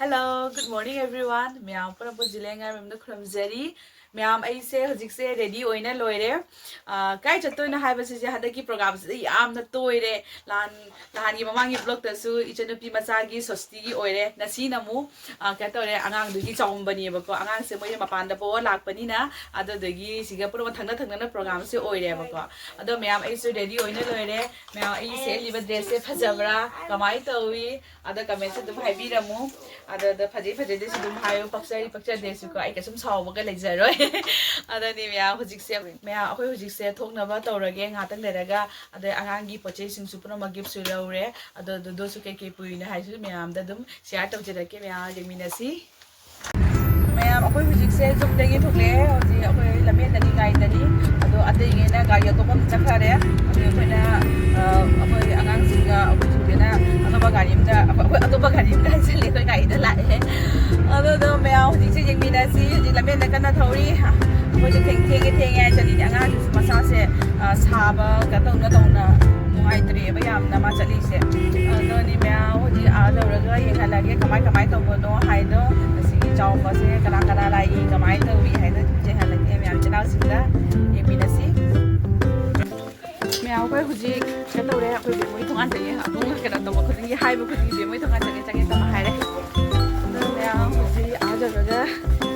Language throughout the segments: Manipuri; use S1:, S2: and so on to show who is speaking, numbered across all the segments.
S1: Hello, good morning everyone. Myam pura po jilenga memda khramjari. Myam aise hojikse ready oina loire. Kai chatto na hai basi hada ki program se yam na toire lan gi mamangi blog ta su ichanu pi macha gi sosti gi oire na si namu ka tore angang du gi chawm bani ba ko angang se moi mapan da po lak pani na ado de gi siga pura thangna thangna program se oire ba ko ado myam aise ready oina loire. Myam aise liba dress se phajabra kamai tawi ado comment se dum hai bi ramu ada phajai phajai desu dum hayo pakchai desu ko ai kasum saw ga lejaro ada ni mya hojik se mya akoi hojik se thokna ba tawrage ngatang leraga ada angangi pochai sing supra ma gift su laure ada do su ke puina haisu mya am da dum share tawjirake mya jeminasi mya akoi hojik se jum dagi thokle hoji akoi lamen dani gai dani ado adai ge na gai to pam chakhare ado koina akoi angang singa akoi jugena aba gari mta akoi ado ba gari mta chale koi gai da la ado mya hojik se jeminasi hoji lamen na kana thori akoi je theng ai chali angang masa se saba ka tong na ngai tri ba yam na ma chali se ado ni mya hoji a da raga yeng halage kamai to no hai do chau ba se kana lai kamai to wi hai do je halage mya chana singa yeminasi mya akoi hoji ka tore akoi be moi thongan tani ha bung ka to ba khuding hai ba khuding be moi thongan change ta hai re mya hoji a da raga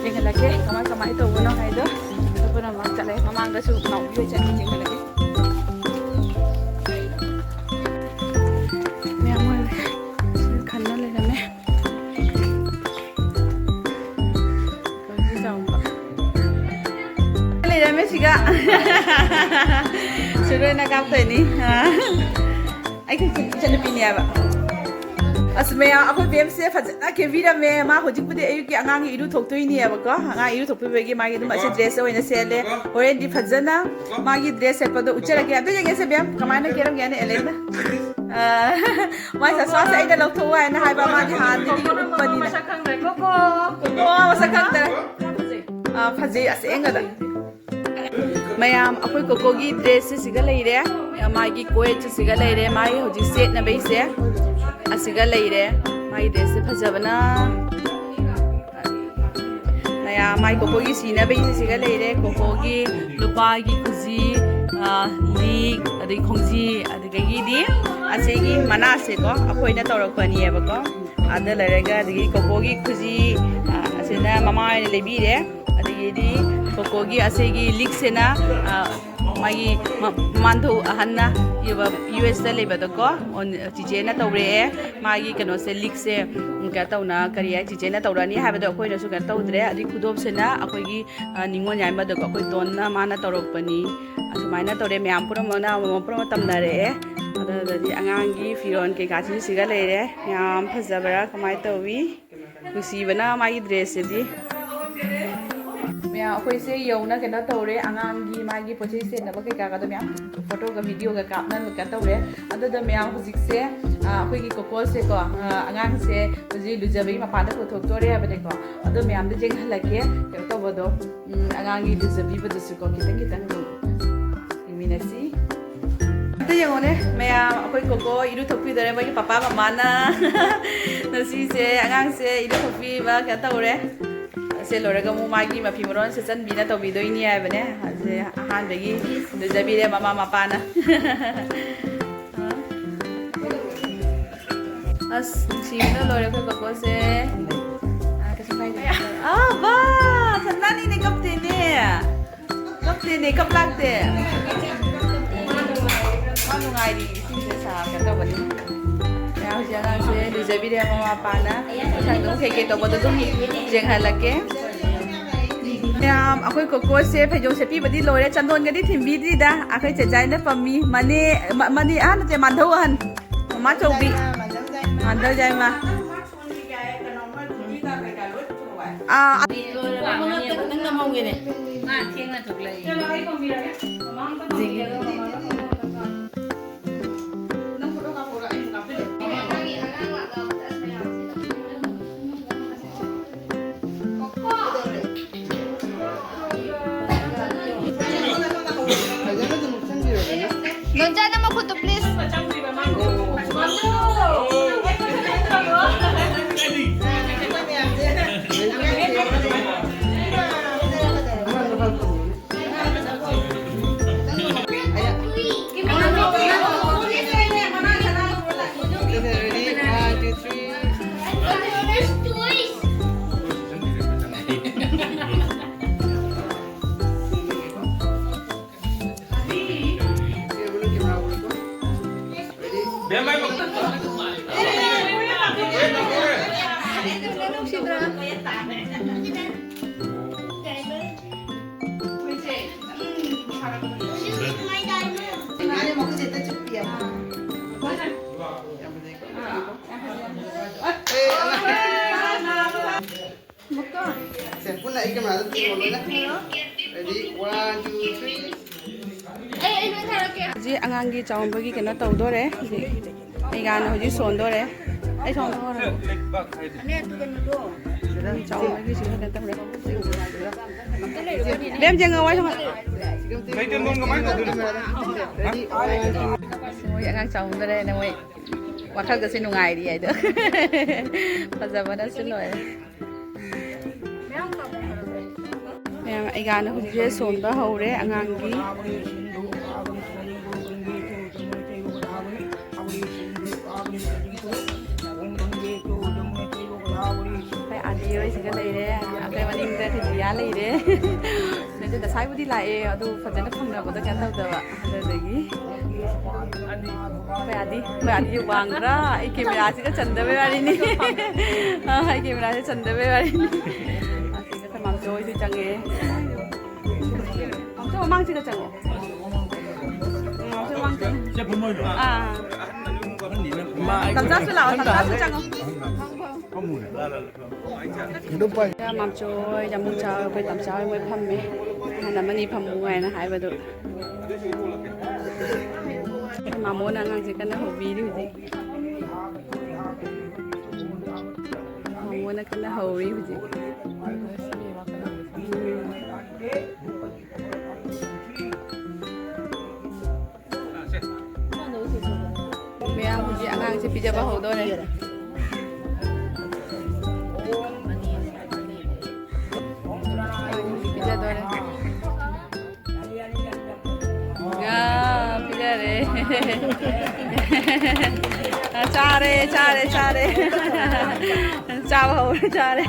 S1: yeng halage kamai to no hai do to na ma chale mamang da su nau wi chani jing halage Siga sudah nak apa ni? Aku cakap ni apa? Asmaya aku BMC fajana ke vida me ma hojik pude ayu ki angang iru thok tu ini apa ko angang iru thok pe ge ma gi dum ase dress oina sele ore di fajana ma gi dress e pado uchara ke adu jenge se bem kamana ke ram yani elena ma sa sa sa ida lok tho wa na hai ba ma gi han ni gi pani na masakang re koko masakang ta fajai ase engada mayam akoi koko gi dress siga leire magi koi siga leire mai hoji set na bai se asiga leire mai dress phajabana naya mai koko gi sina bai siga leire koko gi lupa gi kuji lig adi khongji adi gi di asegi mana se ko akoi na torok pani ba ko ada lerega adi koko gi kuji asena mama ne lebi re adi di koko gi asegi lig sena magi mandho ahanna yuba US da leba da ko on chije na tawre magi kano se lig se ka tawna kariya chije na tawrani haba da khoi na su ka tawdre adi khudop sena akoi gi ningon yai ma da ko khoi ton na mana tawrok pani asumai na tawre myam pura mana pura tamna re ada di angang gi firon ke ka chi siga leire myam phajabara kamai tawi kusibana magi dress di mya akoi se yona kena tawre angang gi magi pochai se na ba ke ka da mya photo ga video ga kap na ka tawre ado da mya hojik se akoi gi koko se ko angang se hoji lujabai ma pa da ko thok tore ba de ko ado mya am de jeng halake ke to bodo angang gi lujabi ba su ko kitang iminasi ate yone mya akoi koko iru thok pi dare ba gi papa mama na nasi se angang se iru thok pi ba ka tawre se loraga mu magi ma phimron se chan bina to bidoi ni ai bane se han begi de jabire mama mapa na as si na loraga ko se kasi pai ba sanna ni ne kapte ne kap lagte anu ngai di si sa ka to bani ya jana se de jabire mama mapa na sang dong ke to bodo dum jeng halake yam akoi koko se phejong se pi badi lore chandon gadi thimbi di da akai che jai na pami mani an je mandho han ma chobi mandho jai ma
S2: Nonja nama photo please.
S3: Pun naik kamera tu tengok dulu lah. Ready, 1, 2, 3.
S1: जी आंगांगी चावंबगी केना तौदोरे जी एगान होजी सोंदोरे ए सोंदोरे चावंबगी सिंह केना तमरे लेम जेंगा वाइ समा
S3: Ready, 1, 2, 3.
S1: मोय आंगां चावंदोरे ने मोय वाखल गसे नुंगाइ रि आइदो फजाबना सिलोय ma'am एगान होजी सोंबा हौरे आंगांगी Adi ơi, cái này đấy, cái mà đi ra thì giá này đấy, nên là sai bữa đi lại, tôi phải đến phòng nào cũng được cái thâu được ạ, rồi đấy cái Adi vàng ra, cái camera chỉ có chân đấy vậy đi, cái camera chỉ chân đấy vậy đi, cái thằng mang trôi thì chẳng nghe, mang trôi mang chỉ có chẳng nghe, mang trôi mang trôi, à, làm sao sẽ làm chẳng không? Mam trôi, jam mung chao, với tắm chao mới phăm mẹ, hay là mani phăm mung ngày nó hại vào được. Mà muốn ăn gì cái nó hổ vi đi gì. Mà muốn ăn cái nó hổ vi gì. Mẹ ăn gì ăn gì pizza bao hổ đôi này. Chare chào hầu chare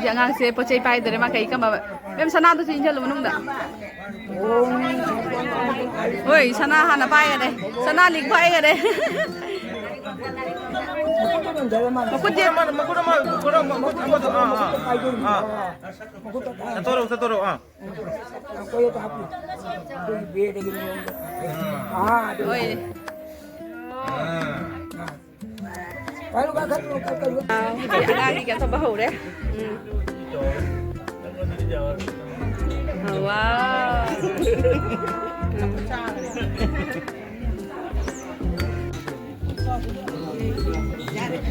S1: jangan se pocai pai dari makai kan bawa em sana tu sih jalan menung dah oi sana hana pai ada sana lik pai ada Makut dia mana? Makut nama, makut Satu ah. Aku ya tahap. Beda gini. Oi. Kalau kakak lagi kan sama hau deh. Wow.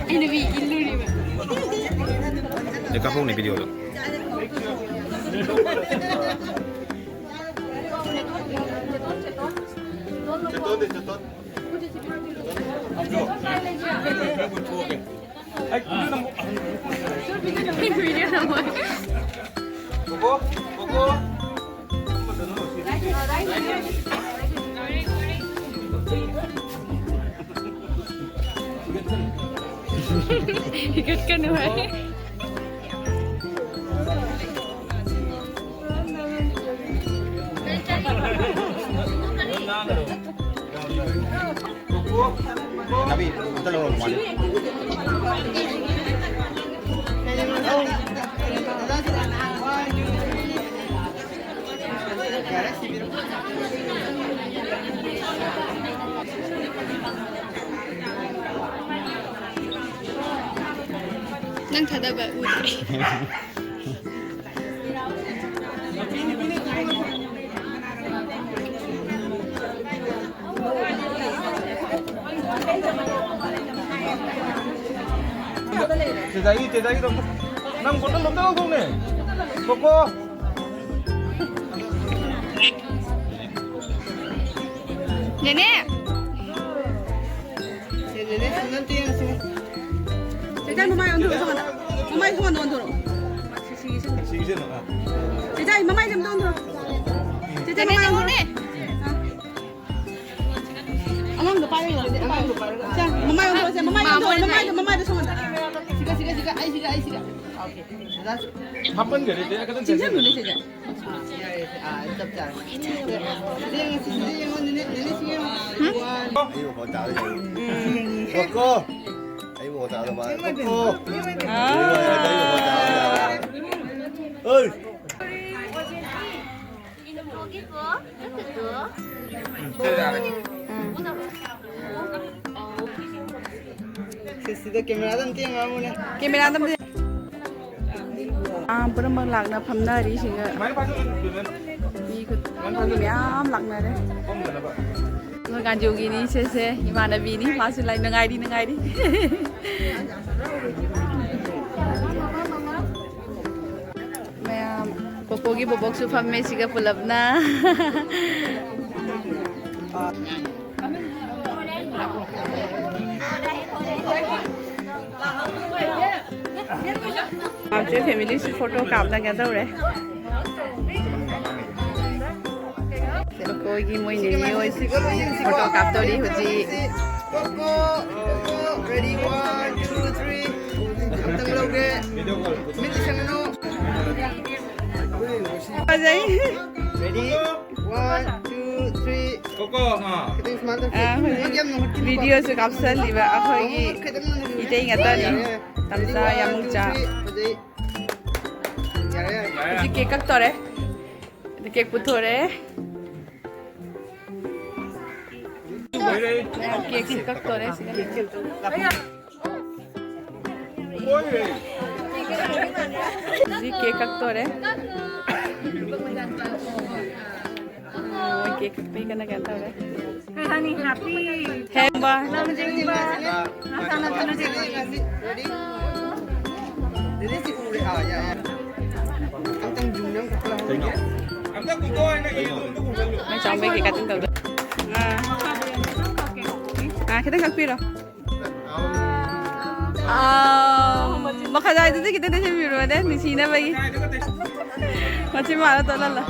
S1: Ini ilu ni.
S4: Dekat phone ni video tu. Cetot.
S1: Video nama.
S4: Koko.
S1: Ikutkan wahai.
S4: Tapi kita lorong mana?
S2: Nang thada ba udi.
S4: Tidak dong. Nang botol lo tahu kau ni. Koko.
S2: Nenek.
S3: Nenek nanti yang sini.
S1: Jadi mama yang dulu sama tak? Mama itu mana dulu?
S4: Sini.
S1: Jadi mama itu mana dulu? Jadi mama yang dulu. Alang lupa ya. Mama yang dulu, mama itu sama tak?
S3: siga ai siga oke das
S4: Happen gak deh? Kan
S3: 진짜 문제 진짜 아 잡자 ini sih
S5: Ayo mau tahu ya. Koko. Ayo mau tahu mà. Koko. Ayo mau tahu ya. Ơi.
S3: sida camera dam tiang amu ne
S1: Camera dam de pura mang lakna phamna ri singa
S4: Main pasok dulu.
S1: mi khut mi miyam lakna re
S4: Om gak apa?
S1: Nga ganjogi ni se imanabi ni masu lai nangai di Mayam Koko gi bobok su phamme siga pulapna आपसे फैमिली से फोटो कापना क्या था उरे कोई की मोई नहीं होई फोटो काप तो री होजी
S3: Koko ready 1 2 3 tang loge
S4: Video call.
S3: Milly channel
S1: आ जाई
S3: ready 1 2 3
S4: Koko,
S3: kita semangat
S1: video से कापसल लिबा अखोई की इते ngata ni tamsa yamungcha जी केक कक तोरे केक पुथोरे केक कक तोरे जी केक कक तोरे केक पे करना कहता है
S2: Honey, happy.
S1: हैंग बा
S3: ready si ure ya tang jung nang kapala
S4: Anda Koko ini gitu untuk dulu.
S1: मैं चाहूँगी कि कटिंग कर दो kita nggak piro maka dari itu kita deh piro deh di sini bagi macam mana tuh lala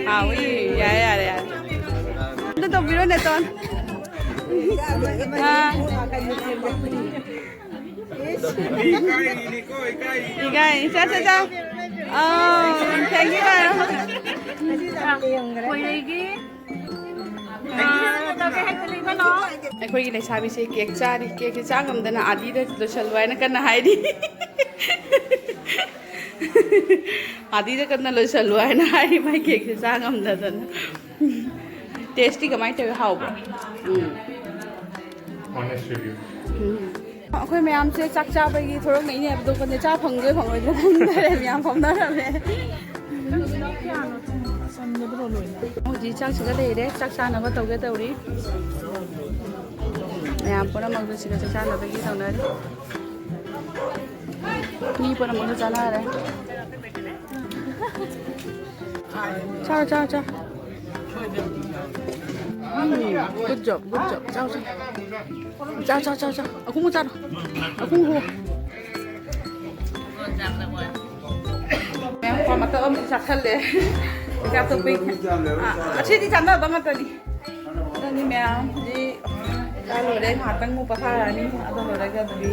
S1: Awi ya itu tuh piro deh tuh ikai caca thank you ꯑꯩꯈꯣꯏꯒꯤ ꯂꯩꯁꯥꯕꯤꯁꯦ ꯀꯦꯛ ꯆꯥꯔꯤ ꯀꯦꯛꯁꯦ ꯆꯥ ꯉꯝꯗꯅ ꯑꯥꯗꯤꯗ ꯂꯣꯏꯁꯜꯂꯨ ꯍꯥꯏꯅ ꯀꯟꯅ ꯍꯥꯏꯔꯤ ꯑꯥꯗꯤꯗ ꯀꯟꯅ ꯂꯣꯏꯁꯜꯂꯨ ꯍꯥꯏꯅ ꯍꯥꯏꯔꯤ ꯃꯥꯏ ꯀꯦꯛꯁꯦ ꯆꯥ ꯉꯝꯗꯗꯅ ꯇꯦꯁꯇꯤ ꯀꯃꯥꯏꯅ ꯇꯧꯋꯤ ꯍꯥꯎꯕ꯭ꯔꯣ
S4: Honest review.
S1: ꯑꯩꯈꯣꯏ ꯃꯌꯥꯝꯁꯦ ꯆꯥꯛ ꯆꯥꯕꯒꯤ ꯊꯣꯔꯛꯅꯩꯅꯦ ꯍꯥꯏꯕꯗꯣ ꯀꯣꯟꯅ ꯆꯥ ꯐꯪꯗꯣꯏ ꯐꯪꯂꯣꯏꯗ꯭ꯔꯥ ꯈꯪꯗꯔꯦ ꯃꯌꯥꯝ ꯐꯝꯅꯔꯝꯃꯦ ꯍꯧꯖꯤꯛ ꯆꯥꯛꯁꯤꯒ ꯂꯩꯔꯦ ꯆꯥꯛ ꯆꯥꯅꯕ ꯇꯧꯒꯦ ꯇꯧꯔꯤ ꯃꯌꯥꯝ ꯄꯨꯝꯅꯃꯛꯇ ꯁꯤꯒ ꯆꯥꯛ ꯆꯥꯅꯕꯒꯤ ꯇꯧꯅꯔꯤ ꯃꯤ ꯄꯨꯝꯅꯃꯛꯇ ꯆꯥꯅꯔꯦ ꯆꯥꯎ good job chào không có chào không hùa em còn mặt âm chặt thân để chào tụi mình chị đi chắn vào bằng mặt đi đây mẹ đi đây rồi đây hạt tăng mua bắp pha này đây rồi đây cái gì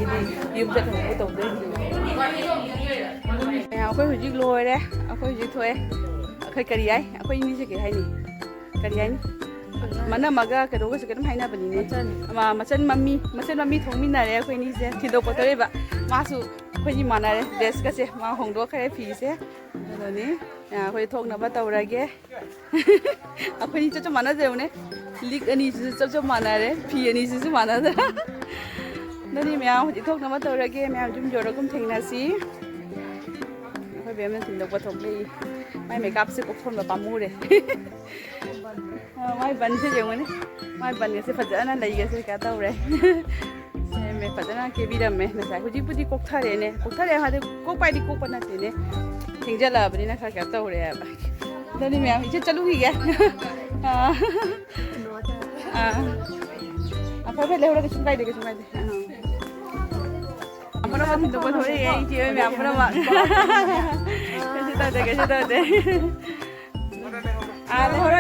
S1: đi dùng chất của cái tổ đây mẹ khơi hồi dịch lôi đấy khơi dịch thôi khơi cà ri ấy khơi như thế cái hay nè cà ri ấy mana maga kedogo se kedam haina bani ne machan mami thongmi na re khoi ni se thido potore ba masu khoi ni mana re dress ka se ma hongdo khare phi se doni khoi thok na ba taurage akhoi ni chacha mana je ne lik ani se chacha mana re phi ani se mana da doni me a thok na ba taurage me jum joro kum thengna si khoi be me thindo ba thok le mai makeup se ko phon ba pamu re mai bắn sẽ dùng này mai bắn cái sẽ phát ra là lấy cái sẽ cả tàu đấy mẹ phát ra cái video mẹ là sai cái gì cốc thare này hay là cốc bay đi cốc bắn thế này hình ra là bên này cả tàu đấy đây đi mẹ 이제 चालू ही गया phải lấy cái súng bay để apa nama itu buat hari ini cewek mẹ apa nama cái gì tao đấy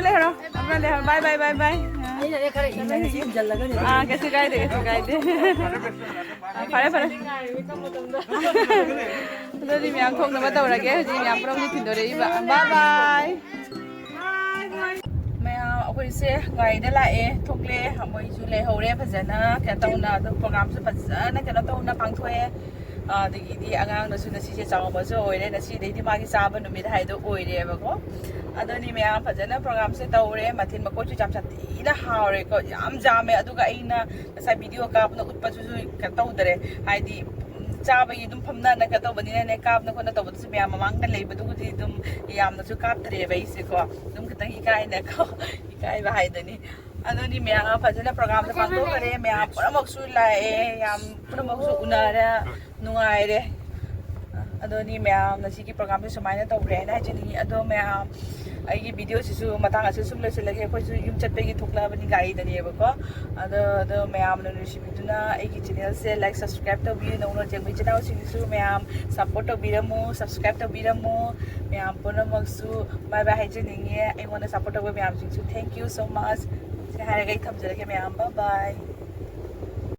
S1: lehoro bye bye कैसे गाय दे फरे फरे अदुदी मैम थोंनबा तौरगे हजि मैम पुरमनि थिंदोरेइबा बाय बाय मैम अखोइसे गाइदा लाए थोकले मोइसु लेहौरे फजना क्या तौना प्रोग्राम से फजना क्या तौना पांगथोए अदगी आगांगनसु नसीसे चावबसु ओइरे नसीदेदि मागी चाबा नुमित हाइदो ओइरेबको अदनी मैम फजना प्रोग्राम से तौरे मथिन मकोचु जाम सातीना हावरे को याम जामे अदुगा अइना नसा वीडियो कापना उत्पसु क्या तौदरे हाइदि चाबगी दुम फमना न का तौबनिने ने कापना कोना तौबदसु मैम ममांगन लेबदुगुदि दुम यामनसु कापतरे बैसेको दुम खतंग इकाइने को इकाइबा हाइदनी अदनी मैम फजना प्रोग्राम से पांगथोखरे मैम पुरमक्सु लाए याम पुरमक्सु उनारे नुंगाइरे अदनी मैम नसीकी प्रोग्राम से सुमाइना तौरे ना हाइजनी अदो मैम आई वीडियो से मतंग सूम लोसलगे अखोई यूम चटपे थोलबनी गाईदनेबको अदो मैम नुसीबीदुना चैनल से लाइक सब्सक्राइब तौबी नौनो जेंबी चैनल मैम सपोर्ट तौबीरमु सब्सक्राइब तौबीरमु मैम पुनमक्सु बाय बाय हाइजनिंगे अइगोना सपोर्ट तौबे ma'am thank you so much से हायरगे थमजरगे मैम बाय बाय